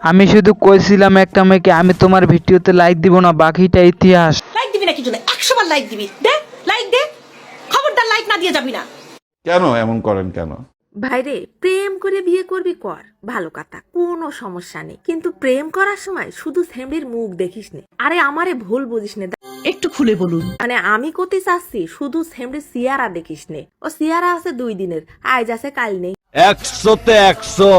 আমি শুধু কইছিলাম একটা মেয়েকে আমি তোমার ভিডিওতে লাইক দিব না, বাকিটা ইতিহাস। লাইক দিবি না কি জন্য? 100 বার লাইক দিবি, দে লাইক দে, খবরদার লাইক না দিয়ে যাবি না। কেন এমন করেন কেন? ভাইরে, প্রেম করে বিয়ে করবি কর, ভালো কথা, কোনো সমস্যা নেই, কিন্তু প্রেম করার সময় শুধু সেমরির মুখ দেখিস নে। আরে আমারে ভুল বুঝিস নে, একটু খুলে বলুন। মানে আমি করতে চাচ্ছি শুধু সেমরির সিয়ারা দেখিস নে। ও সিয়ারা আছে 2 দিনের, আজ আছে কাল নেই। 100-তে 100।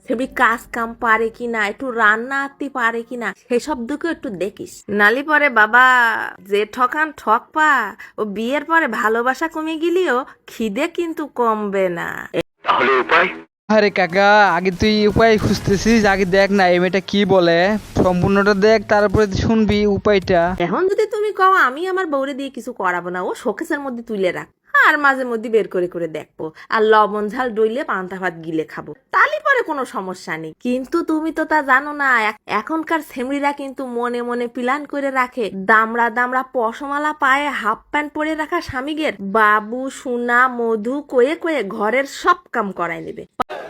সেমরি কাজ কাম পারে কিনা, একটু রান্না আত্তি পারে কিনা, সেসব দিকে একটু দেখিস। নালি পরে বাবা যে ঠকান ঠকপা, ও বিয়ের পরে ভালোবাসা কমে গেলেও খিদে কিন্তু কমবে না। আরে কাকা, আগে তুই উপায় খুঁজতেছিস, আগে দেখ না এই মেয়েটা কি বলে, সম্পূর্ণটা দেখ, তারপরে শুনবি উপায়টা। এখন যদি তুমি কও আমি আমার বউরে দিয়ে কিছু করাবো না, ও শোকেসের মধ্যে তুলে রাখ, আর মাঝে মধ্যে বের করে করে দেখবো, আর লবণ ঝাল ডইলে পান্তা ভাত গিলে খাবো, তাহলে পরে কোনো সমস্যা নেই। কিন্তু তুমি তো তা জানো না, এখনকার সেমরিরা কিন্তু মনে মনে প্ল্যান করে রাখে, দামড়া দামড়া পশমালা পায়ে হাফ প্যান্ট পরে রাখা স্বামীগের বাবু সোনা মধু কয়ে কয়ে ঘরের সব কাম করাই নেবে।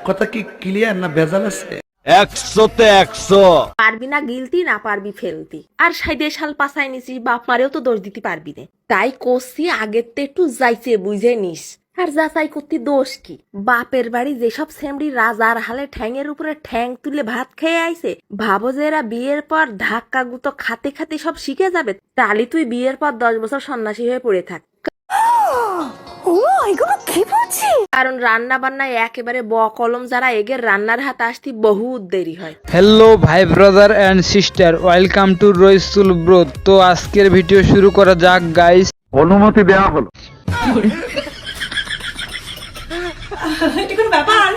কথা কি ক্লিয়ার না ভেজাল আছে? 100-তে 100। পারবি না গিলতি, না পারবি ফেলতি, আর সাইডে শাল পাছাই নিছিস, বাপ মারেও তো দোষ দিতে পারবি না। তাই করছি আগের তো একটু যাইছে বুঝে নিস, আর যাচাই করতে দোষ কি? বাপের বাড়ি যেসব সেমড়ি রাজার হালে ঠ্যাংয়ের উপরে ঠ্যাং তুলে ভাত খেয়ে আইছে, ভাবো যে এরা বিয়ের পর ধাক্কা গুতো খাতে খাতে সব শিখে যাবে, তাহলে তুই বিয়ের পর 10 বছর সন্ন্যাসী হয়ে পড়ে থাক। কারণ রান্না বান্নায় একেবারে কলম, যারা এগের রান্নার হাত আসতে বহুত দেরি হয়। হ্যালো ভাই brother and sister, welcome to Raisul bro. তো আজকের ভিডিও শুরু করা যাক গাইস। অনুমতি দেওয়া হলো। এটা কোন ব্যাপার?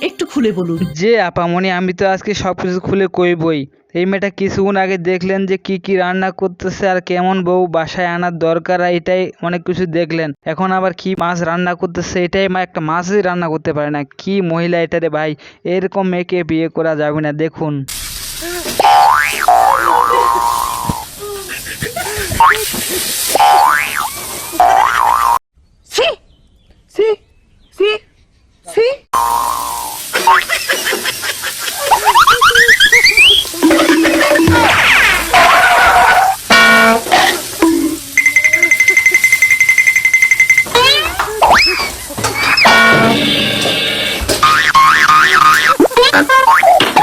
একটু খুলে বলুন। যে আপামনি, আমি তো আজকে সবকিছু খুলে কইবই। এই মেয়েটা কিছুক্ষণ আগে দেখলেন যে কি কি রান্না করতেছে আর কেমন বউ বাসায় আনার দরকার, এটাই অনেক কিছু দেখলেন। এখন আবার কি মাছ রান্না করতেছে, এটাই একটা মাছই রান্না করতে পারে না, কি মহিলা এটা রে ভাই। এরকম মেয়েকে বিয়ে করা যাবে না, দেখুন।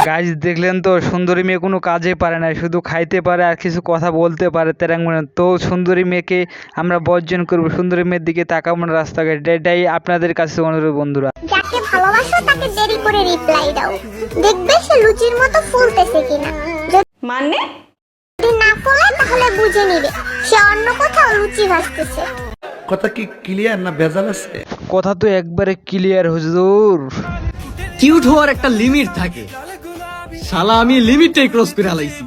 গাইজ দেখলেন তো, সুন্দরী মেয়ে কোনো কাজে পারে না, শুধু খাইতে পারে আর কিছু কথা বলতে পারে তেরাঙ্গনা। তো সুন্দরী মেয়েকে আমরা বর্জন করবো, সুন্দরী মেয়ের দিকে তাকাবো না রাস্তাঘাটে, এটাই আপনাদের কাছে অনুরোধ বন্ধুরা। যাকে ভালোবাসো তাকে দেরি করে রিপ্লাই দাও, দেখবে সে লুচির মতো ফুলতেছে কিনা। মানে যদি না ফুলে তাহলে বুঝে নিবে সে অন্য কোথাও লুচি ভাজতেছে। কথা কি ক্লিয়ার না ভেজাল আছে? কথা তো একবারে ক্লিয়ার হুজুর। কিউট হওয়ার একটা লিমিট থাকে, শালা আমি লিমিটটাই ক্রস করে আলাইছি।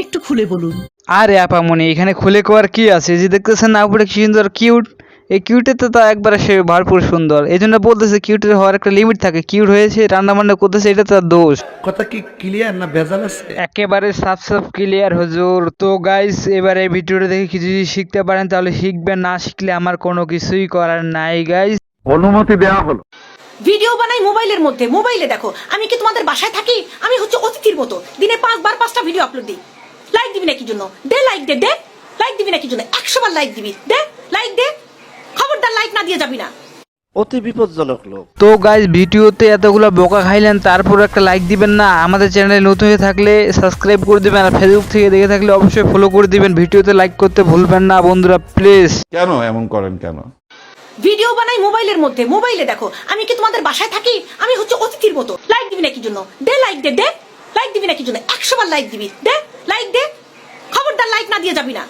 একটু খুলে বলুন। আরে আপামনি, এখানে খুলে কোয়ার কি আছে? যে দেখতেছেন না উপরে কি সুন্দর কিউট, এই কিউটে তো একবারে সে ভরপুর সুন্দর, এই জন্য বলতেছে কিউটের হওয়ার একটা লিমিট থাকে। কিউট হয়েছে, রান্না বান্না করতেছে, এটা তার দোষ। কথা কি ক্লিয়ার না ভেজাল আছে? একেবারে সাফ সাফ ক্লিয়ার হুজুর। তো গাইস, এবারে ভিডিওটা দেখে কিছু যদি শিখতে পারেন তাহলে শিখবেন, না শিখলে আমার কোনো কিছুই করার নাই গাইস। অনুমতি দেওয়া হলো। ভিডিও বানাই মোবাইলের মধ্যে, মোবাইলে দেখো। আমি কি তোমাদের বাসায় থাকি? আমি হচ্ছে অতিথির মতো, দিনে 5 বার 5টা ভিডিও আপলোড দিই। লাইক দিবি না কি জন্য? দে লাইক দে, দে লাইক দিবি না কি জন্য? 100 বার লাইক দিবি, দে লাইক দে, খবরদার লাইক না দিয়ে যাবি না। অতি বিপজ্জনক লোক। তো গাইস, ভিডিওতে এতগুলো বোকা খাইলেন, তারপর একটা লাইক দিবেন না? আমাদের চ্যানেলে নতুন হয়ে থাকলে সাবস্ক্রাইব করে দিবেন, আর ফেসবুক থেকে দেখে থাকলে অবশ্যই ফলো করে দিবেন। ভিডিওতে লাইক করতে ভুলবেন না বন্ধুরা, প্লিজ। কেন এমন করেন কেন? ভিডিও বানাই মোবাইলের মধ্যে, মোবাইলে দেখো। আমি কি তোমাদের বাসায় থাকি? আমি হচ্ছে অতিথির মতো। লাইক দিবি না কি জন্য? দে লাইক দে, দে লাইক দিবি না কি জন্য? 100 বার লাইক দিবি, দে লাইক দে, খবরদার লাইক না দিয়ে যাবি না।